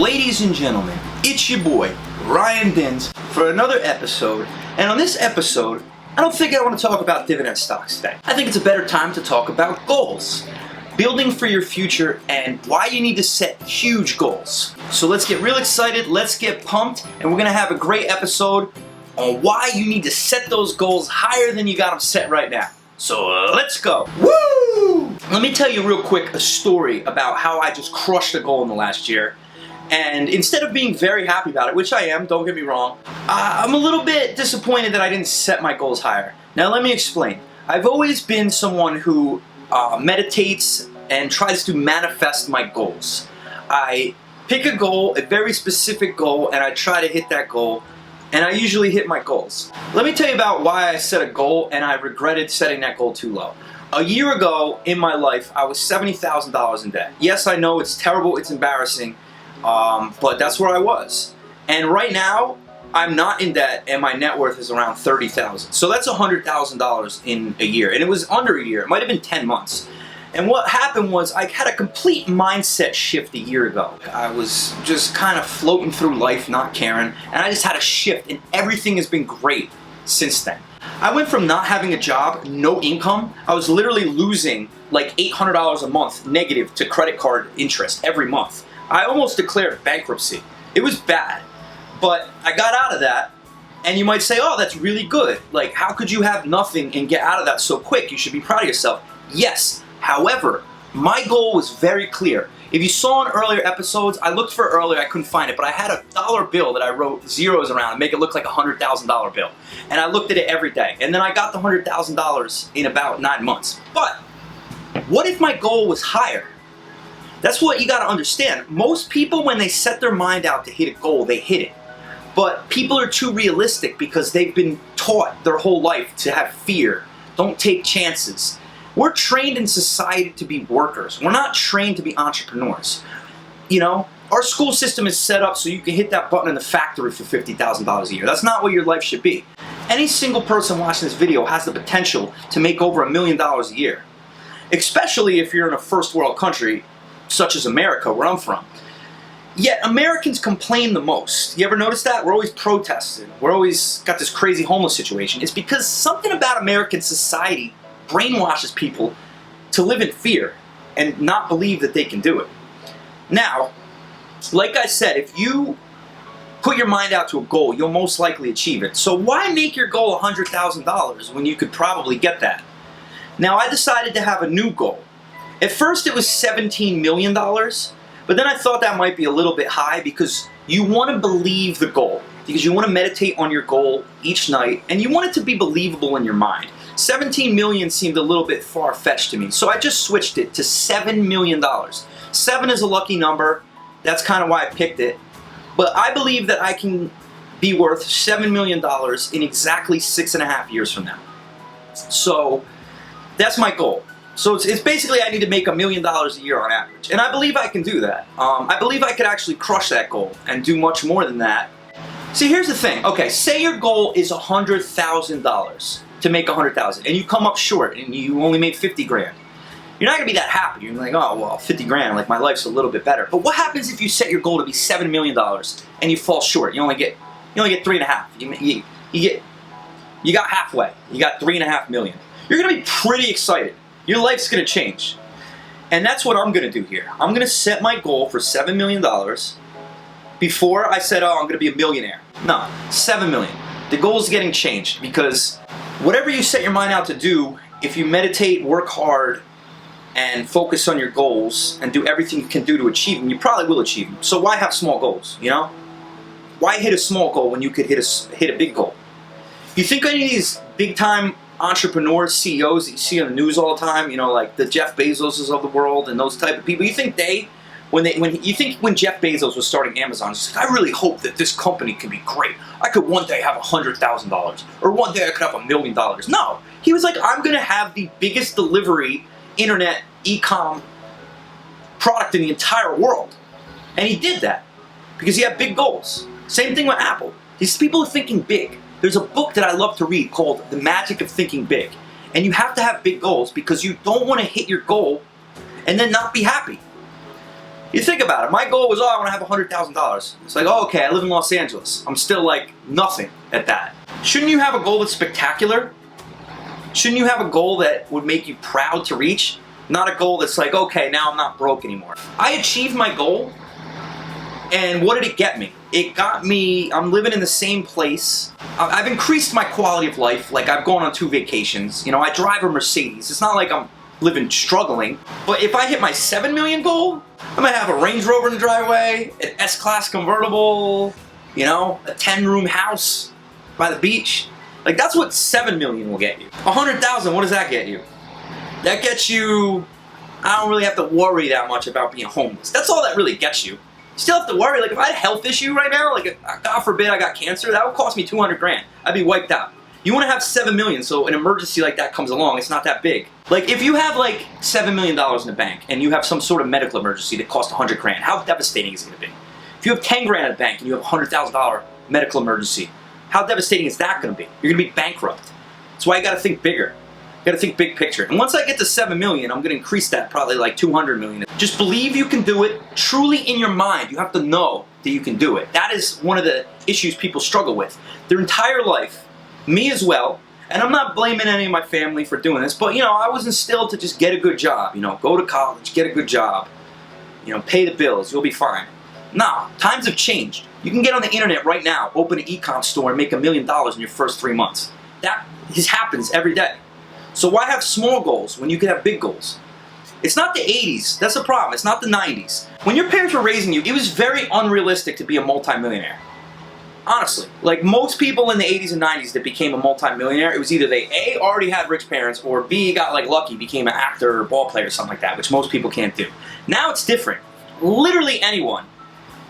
Ladies and gentlemen, it's your boy, Ryan Dins, for another episode. And on this episode, I don't think I want to talk about dividend stocks today. I think it's a better time to talk about goals. Building for your future and why you need to set huge goals. So let's get real excited, let's get pumped, and we're going to have a great episode on why you need to set those goals higher than you got them set right now. So let's go. Woo! Let me tell you real quick a story about how I just crushed a goal in the last year. And instead of being very happy about it, which I am, don't get me wrong, I'm a little bit disappointed that I didn't set my goals higher. Now let me explain. I've always been someone who meditates and tries to manifest my goals. I pick a goal, a very specific goal, and I try to hit that goal, and I usually hit my goals. Let me tell you about why I set a goal and I regretted setting that goal too low. A year ago in my life, I was $70,000 in debt. Yes, I know it's terrible, it's embarrassing, but that's where I was. And right now, I'm not in debt and my net worth is around $30,000. So that's $100,000 in a year. And it was under a year, it might have been 10 months. And what happened was I had a complete mindset shift a year ago. I was just kind of floating through life, not caring, and I just had a shift, and everything has been great since then. I went from not having a job, no income, I was literally losing like $800 a month negative to credit card interest every month. I almost declared bankruptcy. It was bad, but I got out of that, and you might say, oh, that's really good. Like, how could you have nothing and get out of that so quick? You should be proud of yourself. Yes. However, my goal was very clear. If you saw in earlier episodes, I looked for earlier, I couldn't find it, but I had a dollar bill that I wrote zeros around and make it look like a $100,000 bill. And I looked at it every day. And then I got the $100,000 in about 9 months. But what if my goal was higher? That's what you gotta understand. Most people, when they set their mind out to hit a goal, they hit it. But people are too realistic because they've been taught their whole life to have fear. Don't take chances. We're trained in society to be workers. We're not trained to be entrepreneurs. You know, our school system is set up so you can hit that button in the factory for $50,000 a year. That's not what your life should be. Any single person watching this video has the potential to make over $1 million a year. Especially if you're in a first world country such as America, where I'm from. Yet Americans complain the most. You ever notice that? We're always protesting. We're always got this crazy homeless situation. It's because something about American society brainwashes people to live in fear and not believe that they can do it. Now, like I said, if you put your mind out to a goal, you'll most likely achieve it. So why make your goal $100,000 when you could probably get that? Now, I decided to have a new goal. At first it was $17 million, but then I thought that might be a little bit high because you want to believe the goal, because you want to meditate on your goal each night and you want it to be believable in your mind. 17 million seemed a little bit far-fetched to me, so I just switched it to $7 million. 7 is a lucky number, that's kind of why I picked it, but I believe that I can be worth $7 million in exactly 6.5 years from now. So that's my goal. So it's basically I need to make $1 million a year on average, and I believe I can do that. I believe I could actually crush that goal and do much more than that. See, here's the thing. Okay, say your goal is $100,000 to make $100,000, and you come up short, and you only made 50 grand. You're not gonna be that happy. You're like, oh well, 50 grand, like my life's a little bit better. But what happens if you set your goal to be $7 million and you fall short? You only get 3.5. You got halfway. You got 3.5 million. You're gonna be pretty excited. Your life's gonna change, and that's what I'm gonna do here. I'm gonna set my goal for $7 million. Before I said, oh, I'm gonna be a millionaire. No, 7 million. The goal's getting changed because whatever you set your mind out to do, if you meditate, work hard, and focus on your goals, and do everything you can do to achieve them, you probably will achieve them. So why have small goals, you know? Why hit a small goal when you could hit a big goal? You think any of these big-time entrepreneurs, CEOs that you see on the news all the time, you know, like the Jeff Bezoses of the world and those type of people, you think when Jeff Bezos was starting Amazon, he's like, I really hope that this company can be great. I could one day have $100,000, or one day I could have $1 million. No, he was like, I'm gonna have the biggest delivery internet e-com product in the entire world, and he did that because he had big goals. Same thing with Apple. These people are thinking big. There's a book that I love to read called The Magic of Thinking Big, and you have to have big goals because you don't want to hit your goal and then not be happy. You think about it. My goal was, I want to have $100,000. It's like, oh, okay, I live in Los Angeles. I'm still like nothing at that. Shouldn't you have a goal that's spectacular? Shouldn't you have a goal that would make you proud to reach? Not a goal that's like, okay, now I'm not broke anymore. I achieved my goal, and what did it get me? It got me, I'm living in the same place. I've increased my quality of life. Like, I've gone on 2 vacations. You know, I drive a Mercedes. It's not like I'm living struggling. But if I hit my 7 million goal, I'm gonna have a Range Rover in the driveway, an S-Class convertible, you know, a 10-room house by the beach. Like, that's what 7 million will get you. 100,000, what does that get you? That gets you, I don't really have to worry that much about being homeless. That's all that really gets you. You still have to worry. Like, if I had a health issue right now, like, God forbid I got cancer, that would cost me 200 grand. I'd be wiped out. You want to have 7 million, so an emergency like that comes along, it's not that big. Like, if you have like $7 million in the bank and you have some sort of medical emergency that costs 100 grand, how devastating is it going to be? If you have 10 grand in the bank and you have a $100,000 medical emergency, how devastating is that going to be? You're going to be bankrupt. That's why you got to think bigger. You got to think big picture. And once I get to 7 million, I'm going to increase that probably like 200 million. Just believe you can do it. Truly in your mind, you have to know that you can do it. That is one of the issues people struggle with. Their entire life, me as well, and I'm not blaming any of my family for doing this, but, you know, I was instilled to just get a good job. You know, go to college, get a good job, you know, pay the bills, you'll be fine. No, times have changed. You can get on the internet right now, open an e-com store and make $1 million in your first 3 months. That happens every day. So why have small goals when you can have big goals? It's not the 80s, that's the problem, it's not the 90s. When your parents were raising you, it was very unrealistic to be a multimillionaire. Honestly, like most people in the 80s and 90s that became a multi-millionaire, it was either they A, already had rich parents, or B, got like lucky, became an actor or ball player or something like that, which most people can't do. Now it's different. Literally anyone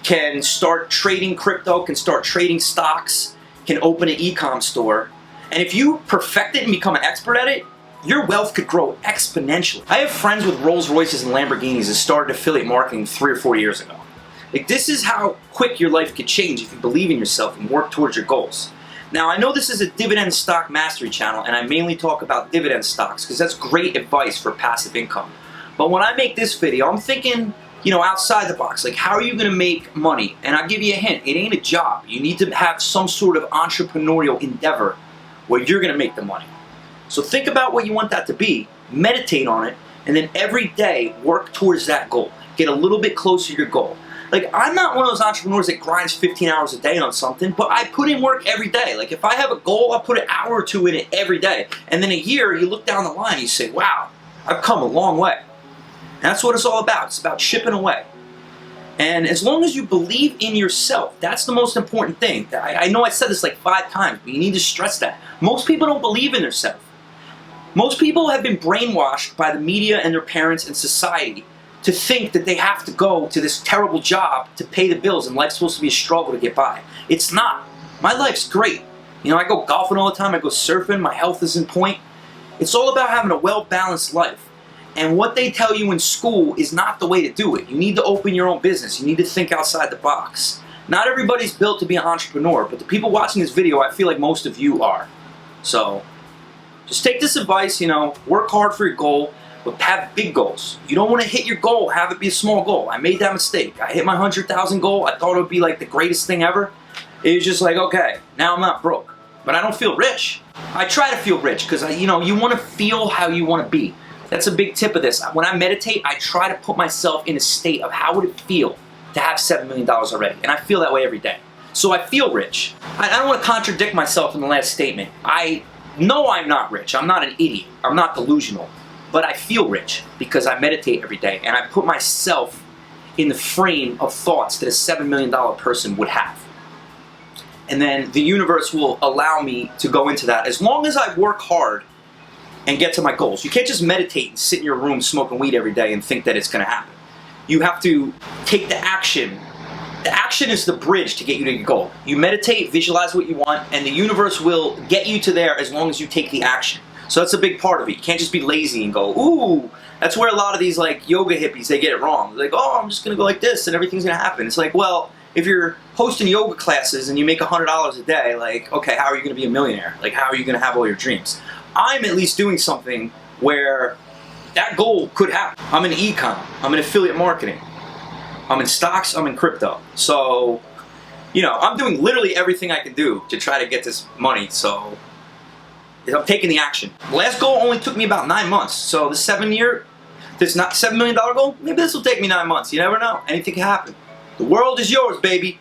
can start trading crypto, can start trading stocks, can open an e-com store, and if you perfect it and become an expert at it, your wealth could grow exponentially. I have friends with Rolls Royces and Lamborghinis that started affiliate marketing 3 or 4 years ago. Like, this is how quick your life could change if you believe in yourself and work towards your goals. Now, I know this is a dividend stock mastery channel, and I mainly talk about dividend stocks because that's great advice for passive income. But when I make this video, I'm thinking, you know, outside the box. Like, how are you going to make money? And I'll give you a hint. It ain't a job. You need to have some sort of entrepreneurial endeavor where you're going to make the money. So think about what you want that to be, meditate on it, and then every day work towards that goal. Get a little bit closer to your goal. Like, I'm not one of those entrepreneurs that grinds 15 hours a day on something, but I put in work every day. Like, if I have a goal, I'll put an hour or 2 in it every day. And then a year, you look down the line and you say, wow, I've come a long way. And that's what it's all about. It's about chipping away. And as long as you believe in yourself, that's the most important thing. I know I said this like 5 times, but you need to stress that. Most people don't believe in themselves. Most people have been brainwashed by the media and their parents and society to think that they have to go to this terrible job to pay the bills and life's supposed to be a struggle to get by. It's not. My life's great. You know, I go golfing all the time, I go surfing, my health is in point. It's all about having a well-balanced life. And what they tell you in school is not the way to do it. You need to open your own business. You need to think outside the box. Not everybody's built to be an entrepreneur, but the people watching this video, I feel like most of you are. So, just take this advice, you know, work hard for your goal, but have big goals. You don't want to hit your goal, have it be a small goal. I made that mistake. I hit my 100,000 goal. I thought it would be like the greatest thing ever. It was just like, okay, now I'm not broke, but I don't feel rich. I try to feel rich because, you know, you want to feel how you want to be. That's a big tip of this. When I meditate, I try to put myself in a state of how would it feel to have $7 million already, and I feel that way every day. So I feel rich. I don't want to contradict myself in the last statement. I know I'm not rich. I'm not an idiot. I'm not delusional. But I feel rich because I meditate every day and I put myself in the frame of thoughts that a $7 million person would have. And then the universe will allow me to go into that as long as I work hard and get to my goals. You can't just meditate and sit in your room smoking weed every day and think that it's going to happen. You have to take the action. The action is the bridge to get you to your goal. You meditate, visualize what you want, and the universe will get you to there as long as you take the action. So that's a big part of it. You can't just be lazy and go, ooh. That's where a lot of these like yoga hippies, they get it wrong. They're like, oh, I'm just going to go like this and everything's going to happen. It's like, well, if you're hosting yoga classes and you make $100 a day, like, okay, how are you going to be a millionaire? Like, how are you going to have all your dreams? I'm at least doing something where that goal could happen. I'm in e-com. I'm in affiliate marketing. I'm in stocks, I'm in crypto. So, you know, I'm doing literally everything I can do to try to get this money, so I'm taking the action. The last goal only took me about 9 months, so the $7 million goal, maybe this will take me 9 months. You never know. Anything can happen. The world is yours, baby.